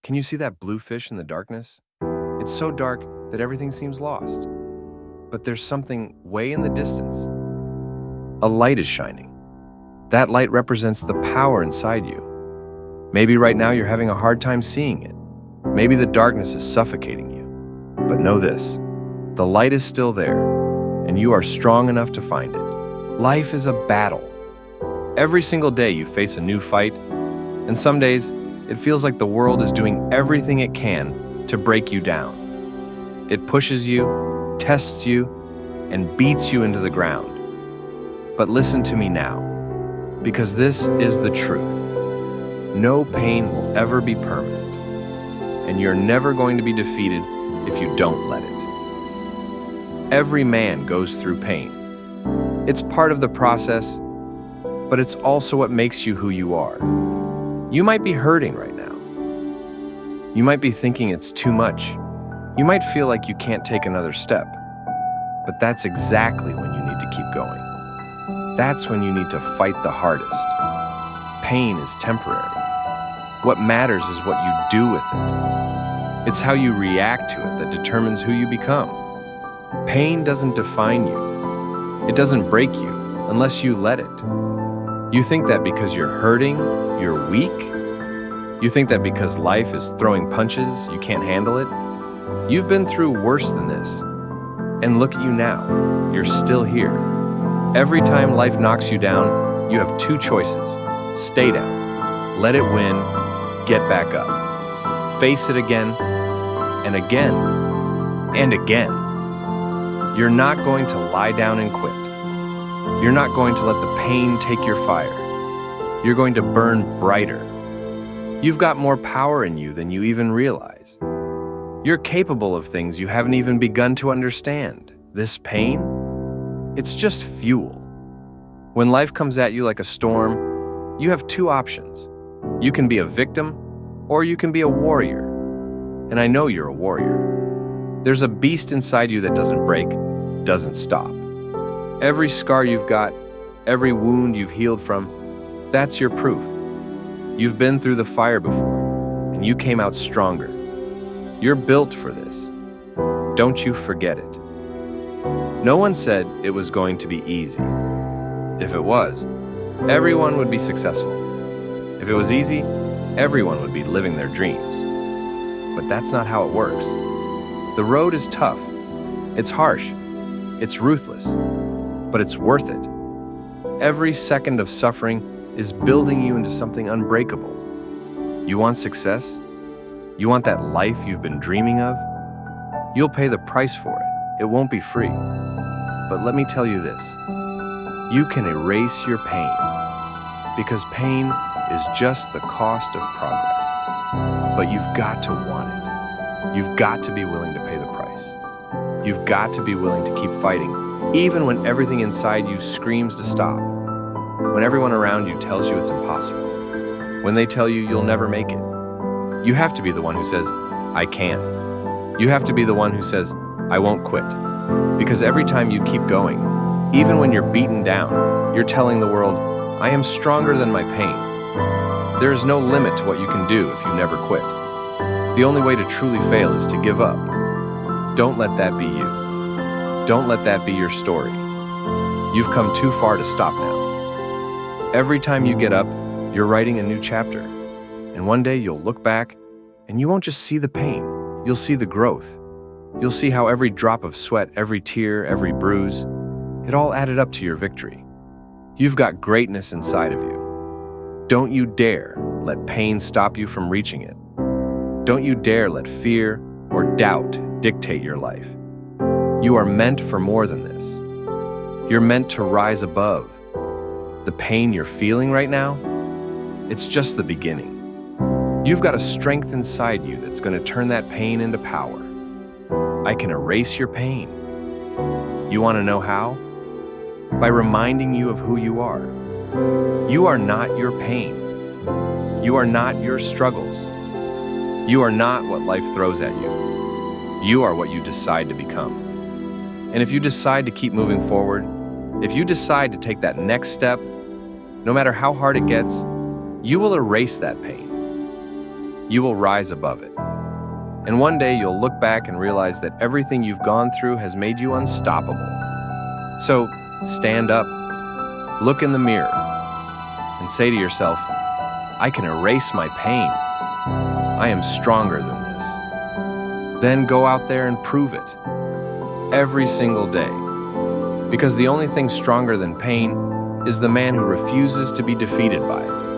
Can you see that blue fish in the darkness? It's so dark that everything seems lost. But there's something way in the distance. A light is shining. That light represents the power inside you. Maybe right now you're having a hard time seeing it. Maybe the darkness is suffocating you. But know this, the light is still there, and you are strong enough to find it. Life is a battle. Every single day you face a new fight, and some days it feels like the world is doing everything it can to break you down. It pushes you, tests you, and beats you into the ground. But listen to me now, because this is the truth. No pain will ever be permanent, and you're never going to be defeated if you don't let it. Every man goes through pain. It's part of the process, but it's also what makes you who you are. You might be hurting right now. You might be thinking it's too much. You might feel like you can't take another step. But that's exactly when you need to keep going. That's when you need to fight the hardest. Pain is temporary. What matters is what you do with it. It's how you react to it that determines who you become. Pain doesn't define you. It doesn't break you unless you let it. You think that because you're hurting, you're weak? You think that because life is throwing punches, you can't handle it? You've been through worse than this. And look at you now. You're still here. Every time life knocks you down, you have two choices. Stay down, let it win, get back up. Face it again, and again, and again. You're not going to lie down and quit. You're not going to let the pain take your fire. You're going to burn brighter. You've got more power in you than you even realize. You're capable of things you haven't even begun to understand. This pain, it's just fuel. When life comes at you like a storm, you have two options. You can be a victim, or you can be a warrior. And I know you're a warrior. There's a beast inside you that doesn't break, doesn't stop. Every scar you've got, every wound you've healed from, that's your proof. You've been through the fire before, and you came out stronger. You're built for this. Don't you forget it. No one said it was going to be easy. If it was, everyone would be successful. If it was easy, everyone would be living their dreams. But that's not how it works. The road is tough. It's harsh. It's ruthless. But it's worth it. Every second of suffering is building you into something unbreakable. You want success? You want that life you've been dreaming of? You'll pay the price for it. It won't be free. But let me tell you this. You can erase your pain, because pain is just the cost of progress. But you've got to want it. You've got to be willing to pay the price. You've got to be willing to keep fighting, even when everything inside you screams to stop. When everyone around you tells you it's impossible. When they tell you you'll never make it. You have to be the one who says, I can. You have to be the one who says, I won't quit. Because every time you keep going, even when you're beaten down, you're telling the world, I am stronger than my pain. There is no limit to what you can do if you never quit. The only way to truly fail is to give up. Don't let that be you. Don't let that be your story. You've come too far to stop now. Every time you get up, you're writing a new chapter. And one day you'll look back, and you won't just see the pain, you'll see the growth. You'll see how every drop of sweat, every tear, every bruise, it all added up to your victory. You've got greatness inside of you. Don't you dare let pain stop you from reaching it. Don't you dare let fear or doubt dictate your life. You are meant for more than this. You're meant to rise above. The pain you're feeling right now, it's just the beginning. You've got a strength inside you that's going to turn that pain into power. I can erase your pain. You want to know how? By reminding you of who you are. You are not your pain. You are not your struggles. You are not what life throws at you. You are what you decide to become. And if you decide to keep moving forward, if you decide to take that next step, no matter how hard it gets, you will erase that pain. You will rise above it. And one day you'll look back and realize that everything you've gone through has made you unstoppable. So, stand up, look in the mirror, and say to yourself, I can erase my pain. I am stronger than this. Then go out there and prove it. Every single day. Because the only thing stronger than pain is the man who refuses to be defeated by it.